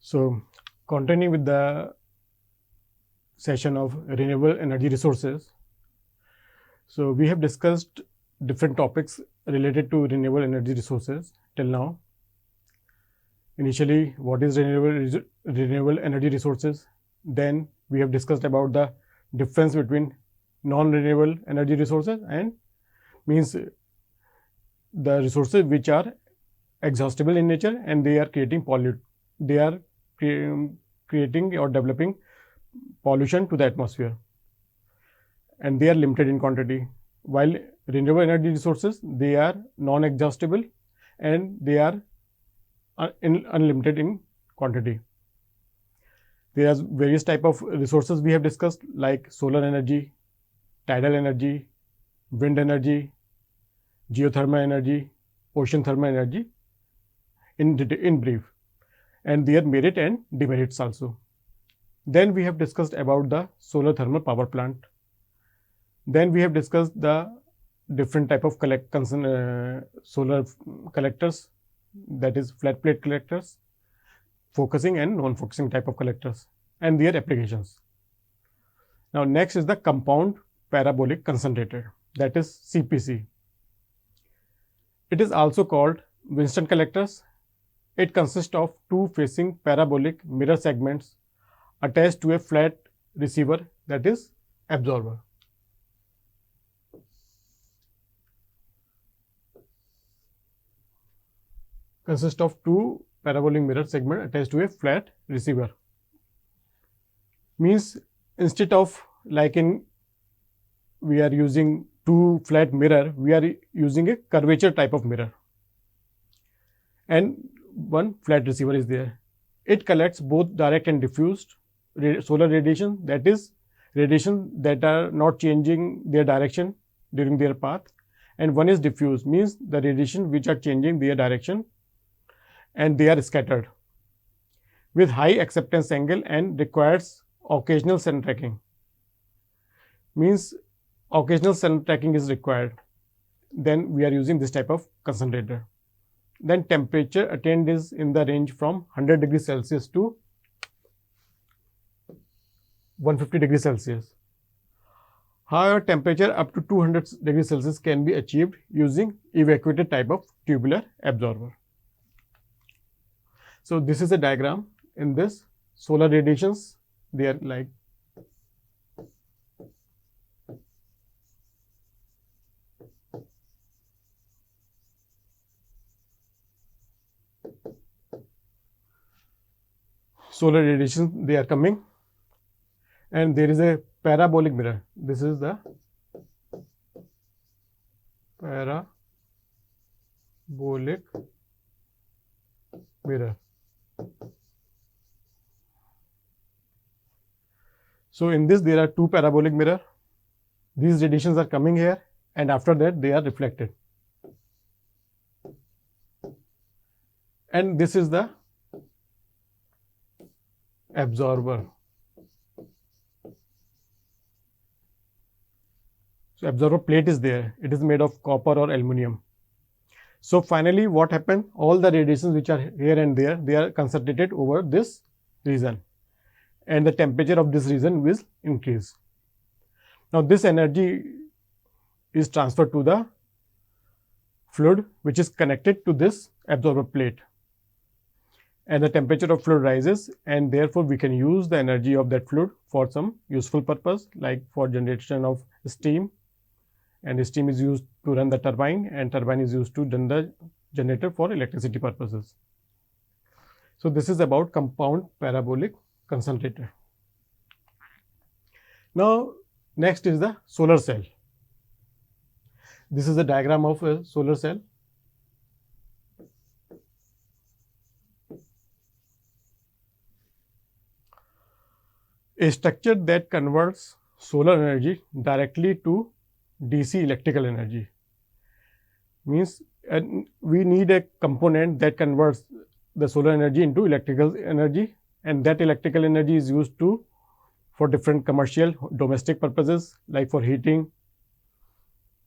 So, continuing with the session of renewable energy resources. So, we have discussed different topics related to renewable energy resources till now. Initially, what is renewable energy resources? Then we have discussed about the difference between non-renewable energy resources and means the resources which are exhaustible in nature and they are creating or developing pollution to the atmosphere, and they are limited in quantity, while renewable energy resources, they are non-exhaustible and they are unlimited in quantity. There are various type of resources we have discussed, like solar energy, tidal energy, wind energy, geothermal energy, ocean thermal energy in brief, and their merit and demerits also. Then we have discussed about the solar thermal power plant. Then we have discussed the different type of solar collectors, that is flat plate collectors, focusing and non-focusing type of collectors, and their applications. Now next is the compound parabolic concentrator, that is CPC. It is also called Winston collectors. It consists of two facing parabolic mirror segments attached to a flat receiver, that is absorber. Consists of two parabolic mirror segment attached to a flat receiver. Means instead of like we are using two flat mirror, we are using a curvature type of mirror, and one flat receiver is there. It collects both direct and diffused solar radiation, that is radiation that are not changing their direction during their path, and one is diffuse, means the radiation which are changing their direction and they are scattered with high acceptance angle and requires occasional sun tracking. Means occasional sun tracking is required. Then we are using this type of concentrator. Then temperature attained is in the range from 100 degrees Celsius to 150 degrees Celsius. However, temperature up to 200 degrees Celsius can be achieved using evacuated type of tubular absorber. So this is a diagram. In this, solar radiations, they are like solar radiation, they are coming, and there is a parabolic mirror. This is the parabolic mirror. So in this, there are two parabolic mirror. These radiations are coming here, and after that they are reflected, and this is the absorber. So absorber plate is there. It is made of copper or aluminum. So finally, what happened? All the radiations which are here and there, they are concentrated over this region, and the temperature of this region will increase. Now this energy is transferred to the fluid which is connected to this absorber plate, and the temperature of fluid rises, and therefore we can use the energy of that fluid for some useful purpose, like for generation of steam, and steam is used to run the turbine, and turbine is used to run the generator for electricity purposes. So this is about compound parabolic concentrator. Now next is the solar cell. This is a diagram of a solar cell. A structure that converts solar energy directly to DC electrical energy. Means we need a component that converts the solar energy into electrical energy, and that electrical energy is used for different commercial domestic purposes, like for heating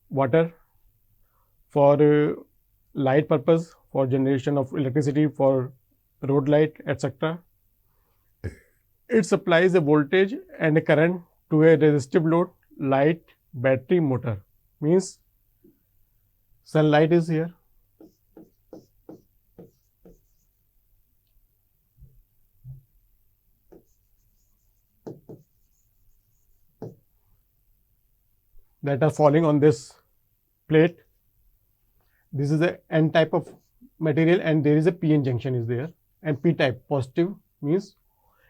water, for light purpose, for generation of electricity, for road light, etc. It supplies a voltage and a current to a resistive load, light, battery, motor. Means sunlight is here. That are falling on this plate. This is a N type of material and there is a PN junction is there, and P type positive means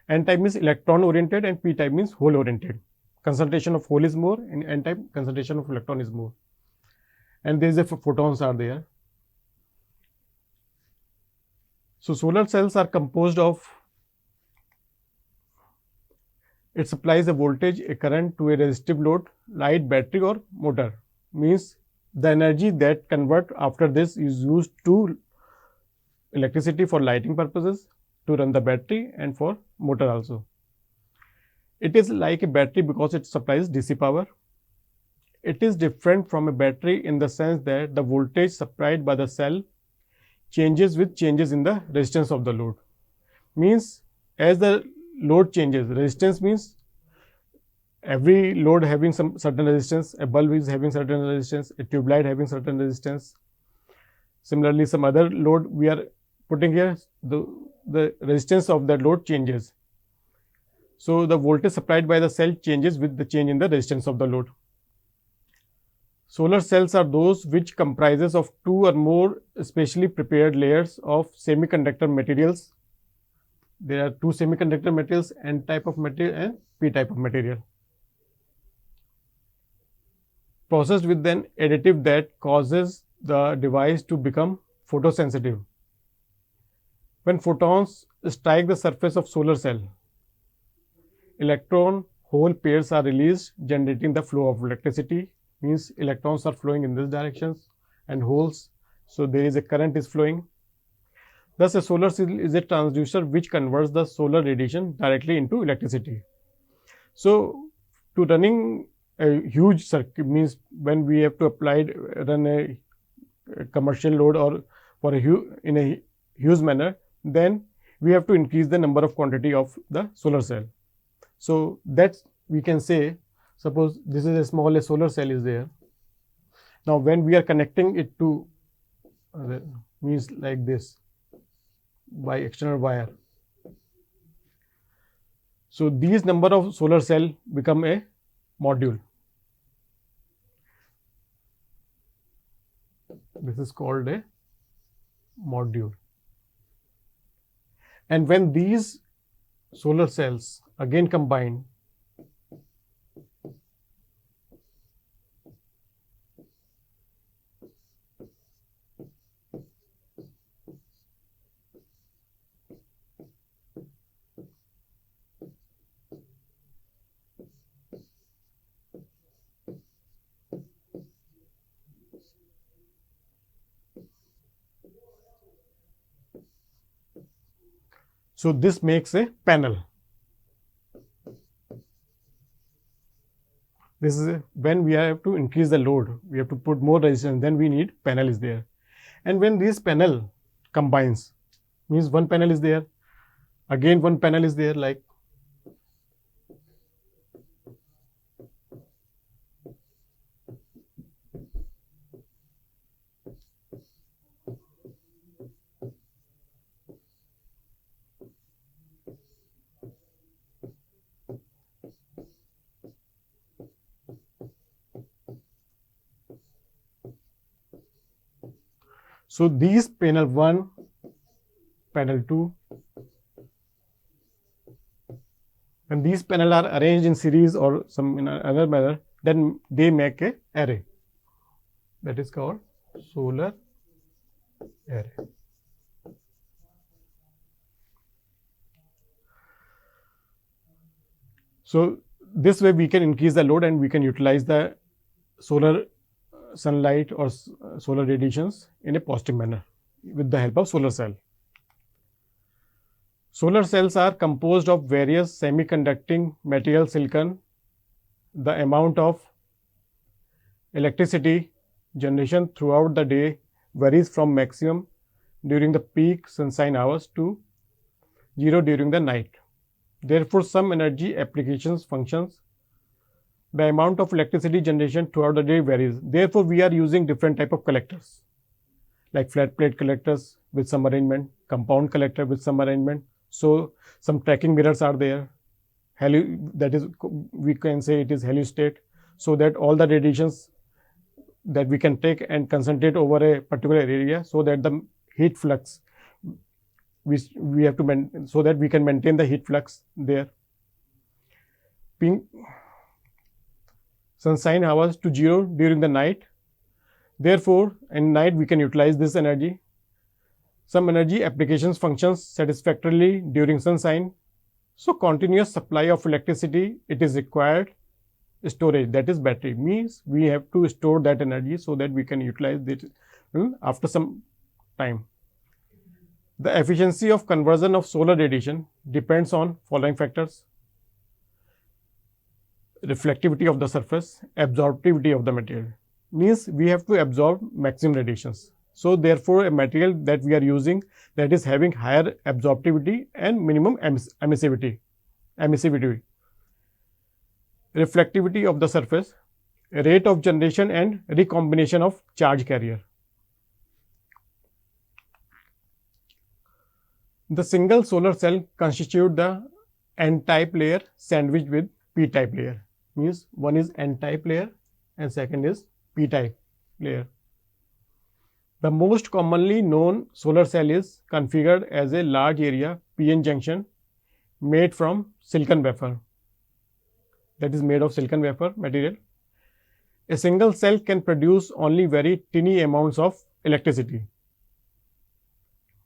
N type means electron oriented and P type means hole oriented. Concentration of hole is more and N type concentration of electron is more. And there is a photons are there. So solar cells are composed of, it supplies a voltage, a current to a resistive load, light, battery or motor. Means the energy that convert after this is used to electricity for lighting purposes, to run the battery and for motor also. It is like a battery because it supplies DC power. It is different from a battery in the sense that the voltage supplied by the cell changes with changes in the resistance of the load. Means as the load changes, resistance means every load having some certain resistance, a bulb is having certain resistance, a tube light having certain resistance. Similarly, some other load we are putting here, the resistance of that load changes. So the voltage supplied by the cell changes with the change in the resistance of the load. Solar cells are those which comprises of two or more specially prepared layers of semiconductor materials. There are two semiconductor materials, N type of material and P type of material, processed with an additive that causes the device to become photosensitive. When photons strike the surface of solar cell, electron hole pairs are released, generating the flow of electricity. Means electrons are flowing in this direction and holes, so there is a current is flowing. Thus a solar cell is a transducer which converts the solar radiation directly into electricity. So to running a huge circuit, means when we have to run a commercial load or for in a huge manner, then we have to increase the number of quantity of the solar cell. So that we can say, suppose this is a small solar cell is there. Now when we are connecting it to means like this by external wire, so these number of solar cell become a module. This is called a module. And when these solar cells again combine, so this makes a panel. This is when we have to increase the load, we have to put more resistance, then we need panel is there. And when this panel combines, means one panel is there, again one panel is there, like so these panel 1, panel 2, and these panel are arranged in series or some in another manner, then they make a array, that is called solar array. So this way we can increase the load and we can utilize the solar sunlight or solar radiations in a positive manner with the help of solar cell. Solar cells are composed of various semiconducting material silicon. The amount of electricity generation throughout the day varies from maximum during the peak sunshine hours to 0 during the night. Therefore, some energy applications functions. The amount of electricity generation throughout the day varies. Therefore, we are using different type of collectors, like flat plate collectors with some arrangement, compound collector with some arrangement. So some tracking mirrors are there. That is, we can say it is heliostat, so that all the radiations that we can take and concentrate over a particular area, so that the heat flux we have to so that we can maintain the heat flux there. Pink sunshine hours to 0 during the night. Therefore, in night we can utilize this energy. Some energy applications functions satisfactorily during sunshine. So continuous supply of electricity, it is required. Storage, that is battery, means we have to store that energy so that we can utilize it after some time. The efficiency of conversion of solar radiation depends on following factors: reflectivity of the surface, absorptivity of the material, means we have to absorb maximum radiations. So therefore, a material that we are using that is having higher absorptivity and minimum emissivity. Reflectivity of the surface, rate of generation and recombination of charge carrier. The single solar cell constitute the N-type layer sandwiched with P-type layer, means one is N-type layer and second is P-type layer. The most commonly known solar cell is configured as a large area PN junction made from silicon wafer, that is made of silicon wafer material. A single cell can produce only very tiny amounts of electricity,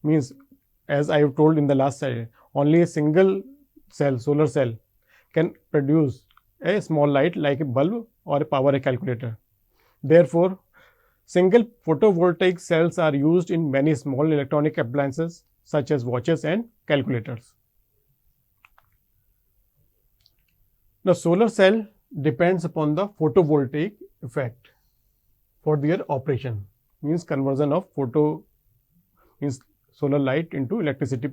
means as I have told in the last slide, only a single cell, solar cell, can produce a small light like a bulb or a power calculator. Therefore, single photovoltaic cells are used in many small electronic appliances such as watches and calculators. The solar cell depends upon the photovoltaic effect for their operation, means conversion of means solar light into electricity.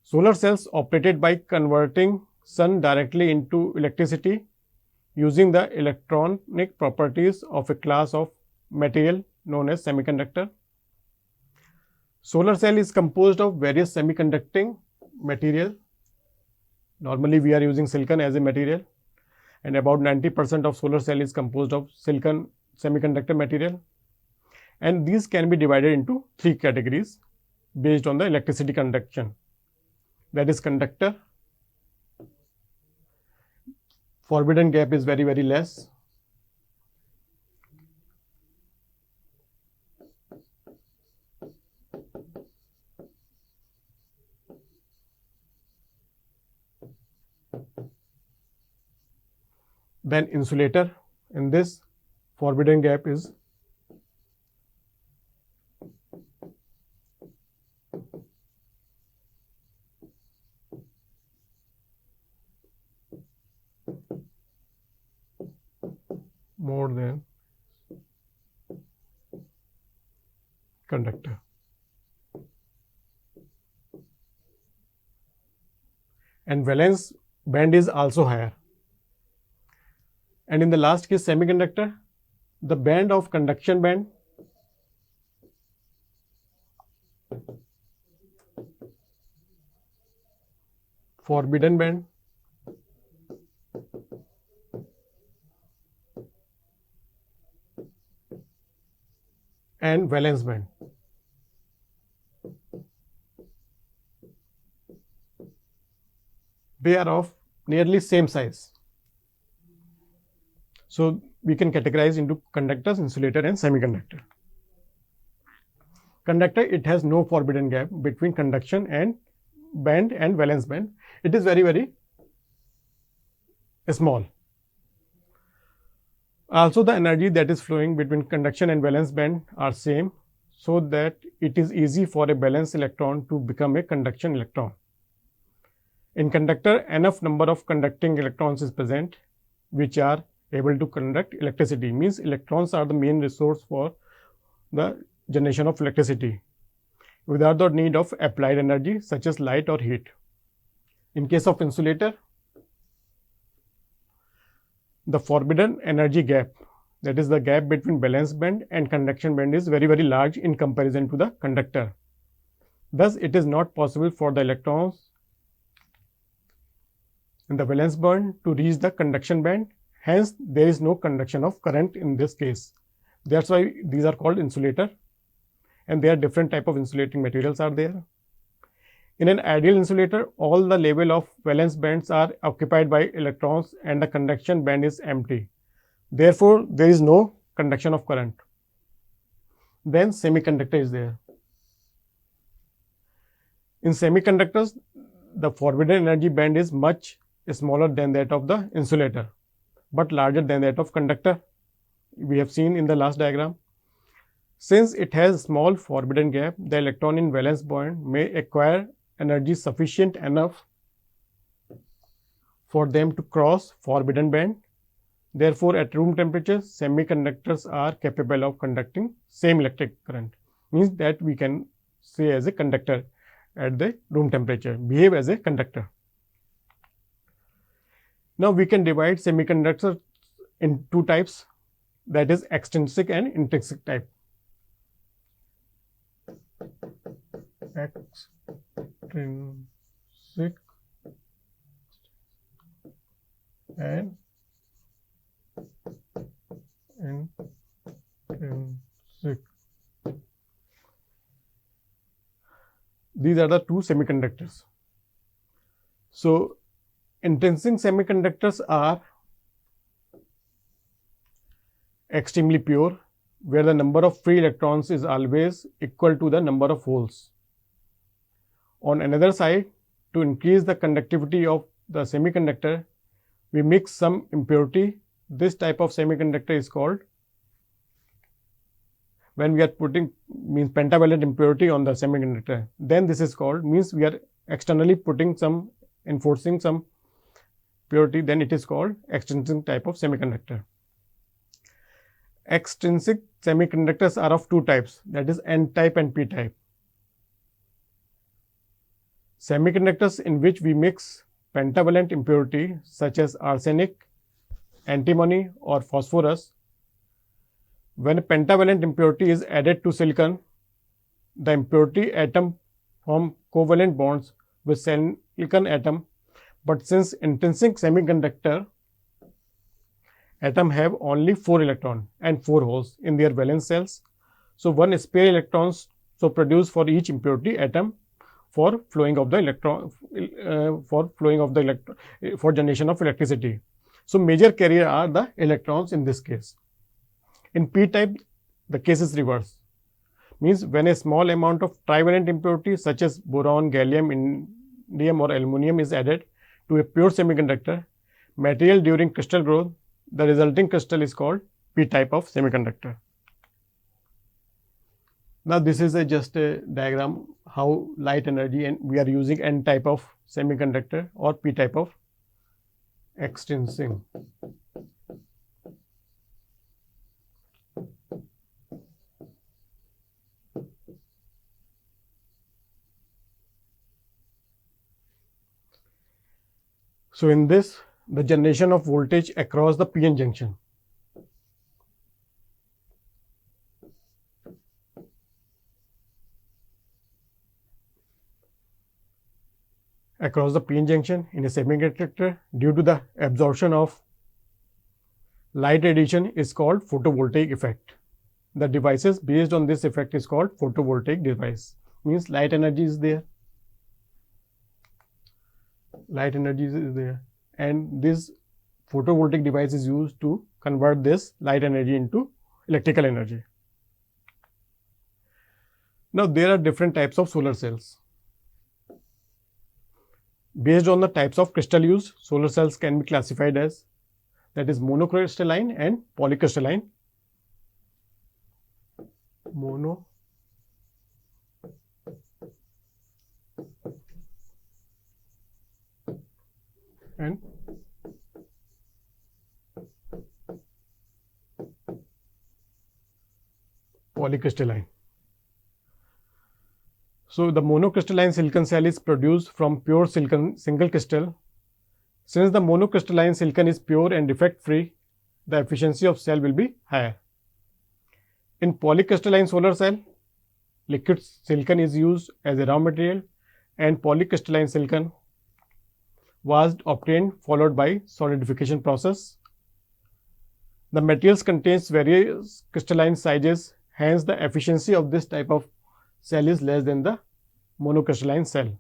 Solar cells operated by converting sun directly into electricity using the electronic properties of a class of material known as semiconductor. Solar cell is composed of various semiconducting material. Normally we are using silicon as a material, and about 90% of solar cell is composed of silicon semiconductor material, and these can be divided into 3 categories based on the electricity conduction, that is conductor. Forbidden gap is very less. Then insulator. In this, forbidden gap is more than conductor. And valence band is also higher. And in the last case, semiconductor, the band of conduction band forbidden band and valence band. They are of nearly same size. So we can categorize into conductors, insulator and semiconductor. Conductor, it has no forbidden gap between conduction and band and valence band. It is very small. Also, the energy that is flowing between conduction and valence band are same, so that it is easy for a valence electron to become a conduction electron. In conductor, enough number of conducting electrons is present which are able to conduct electricity, means electrons are the main resource for the generation of electricity without the need of applied energy such as light or heat. In case of insulator, the forbidden energy gap, that is the gap between valence band and conduction band, is very large in comparison to the conductor. Thus, it is not possible for the electrons in the valence band to reach the conduction band. Hence, there is no conduction of current in this case. That's why these are called insulator, and there are different type of insulating materials are there. In an ideal insulator, all the level of valence bands are occupied by electrons and the conduction band is empty. Therefore, there is no conduction of current. Then semiconductor is there. In semiconductors, the forbidden energy band is much smaller than that of the insulator, but larger than that of conductor. We have seen in the last diagram. Since it has small forbidden gap, the electron in valence band may acquire energy sufficient enough for them to cross forbidden band. Therefore, at room temperature, semiconductors are capable of conducting same electric current. Means that we can say as a conductor at the room temperature, behave as a conductor. Now, we can divide semiconductors in two types, that is extrinsic and intrinsic type. Extrinsic and intrinsic. These are the two semiconductors. So, intrinsic semiconductors are extremely pure, where the number of free electrons is always equal to the number of holes. On another side, to increase the conductivity of the semiconductor, we mix some impurity. This type of semiconductor is called, when we are putting means pentavalent impurity on the semiconductor, then this is called, means we are externally putting some, enforcing some purity, then it is called extrinsic type of semiconductor. Extrinsic semiconductors are of two types, that is N type and P type. Semiconductors in which we mix pentavalent impurity such as arsenic, antimony or phosphorus. When a pentavalent impurity is added to silicon, the impurity atom form covalent bonds with silicon atom, but since intrinsic semiconductor atom have only 4 electrons and 4 holes in their valence cells, so one spare electrons so produced for each impurity atom for flowing of the electron, for generation of electricity. So major carrier are the electrons in this case. In P type, the case is reverse. Means when a small amount of trivalent impurity such as boron, gallium, indium or aluminum is added to a pure semiconductor material during crystal growth, the resulting crystal is called P type of semiconductor. Now, this is just a diagram how light energy, and we are using N type of semiconductor or P type of extrinsic. So, in this, the generation of voltage across the PN junction. Across the PN junction in a semiconductor due to the absorption of light radiation is called photovoltaic effect. The devices based on this effect is called photovoltaic device. Means light energy is there. Light energy is there, and this photovoltaic device is used to convert this light energy into electrical energy. Now, there are different types of solar cells. Based on the types of crystal used, solar cells can be classified as, that is monocrystalline and polycrystalline. Mono and polycrystalline. So the monocrystalline silicon cell is produced from pure silicon single crystal. Since the monocrystalline silicon is pure and defect free, the efficiency of cell will be higher. In polycrystalline solar cell, liquid silicon is used as a raw material, and polycrystalline silicon was obtained followed by solidification process. The materials contains various crystalline sizes, hence the efficiency of this type of cell is less than the monocrystalline cell.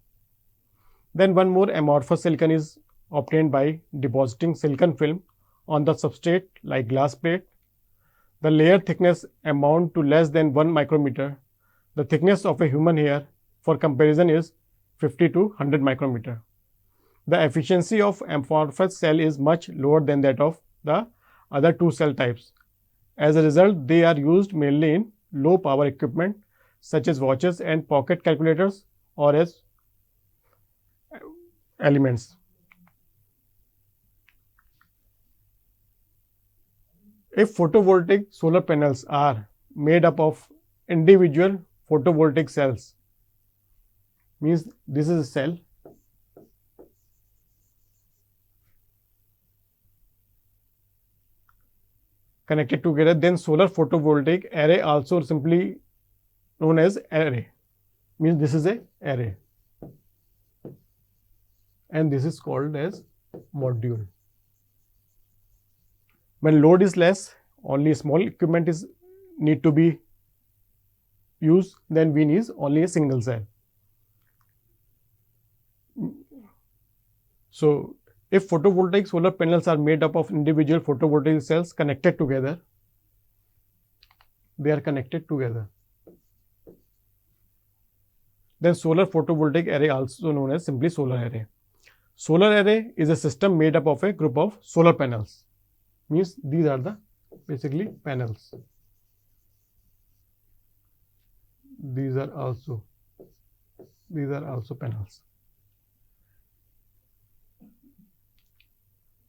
Then one more amorphous silicon is obtained by depositing silicon film on the substrate like glass plate. The layer thickness amount to less than 1 micrometer. The thickness of a human hair for comparison is 50 to 100 micrometer. The efficiency of amorphous cell is much lower than that of the other two cell types. As a result, they are used mainly in low power equipment such as watches and pocket calculators or as elements. If photovoltaic solar panels are made up of individual photovoltaic cells, means this is a cell connected together, then solar photovoltaic array, also simply known as array, means this is a array and this is called as module. When load is less, only small equipment is need to be used, then we need only a single cell. So if photovoltaic solar panels are made up of individual photovoltaic cells connected together, they are connected together, then solar photovoltaic array, also known as simply solar array. Solar array is a system made up of a group of solar panels, means these are the basically panels. These are also panels.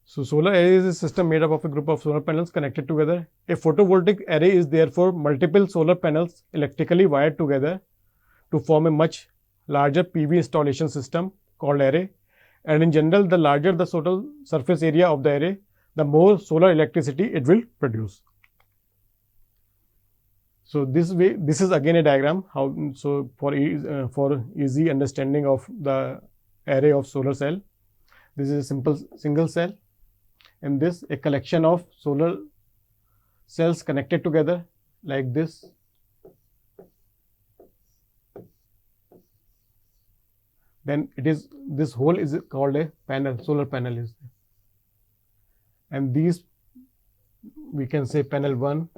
So solar array is a system made up of a group of solar panels connected together. A photovoltaic array is therefore multiple solar panels electrically wired together to form a much larger PV installation system called array. And in general, the larger the total surface area of the array, the more solar electricity it will produce. So this way, this is again a diagram how, so for easy understanding of the array of solar cell, this is a simple single cell, and this a collection of solar cells connected together like this. Then it is, this whole is called a panel, solar panel is there. And these we can say panel 1,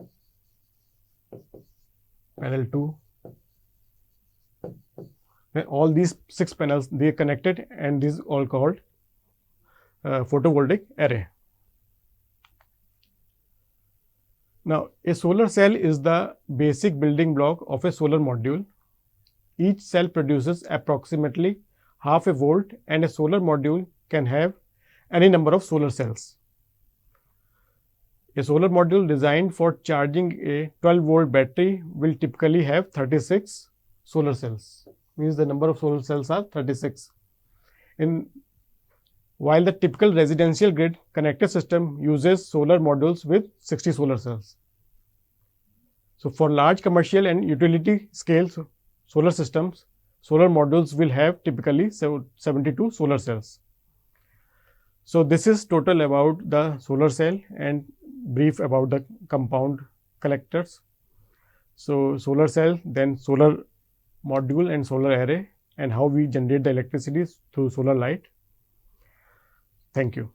panel 2, then all these 6 panels, they are connected, and this is all called photovoltaic array. Now a solar cell is the basic building block of a solar module. Each cell produces approximately half a volt, and a solar module can have any number of solar cells. A solar module designed for charging a 12-volt battery will typically have 36 solar cells, means the number of solar cells are 36. While the typical residential grid connected system uses solar modules with 60 solar cells. So for large commercial and utility scale solar systems, solar modules will have typically 72 solar cells. So this is total about the solar cell and brief about the compound collectors. So solar cell, then solar module and solar array, and how we generate the electricity through solar light. Thank you.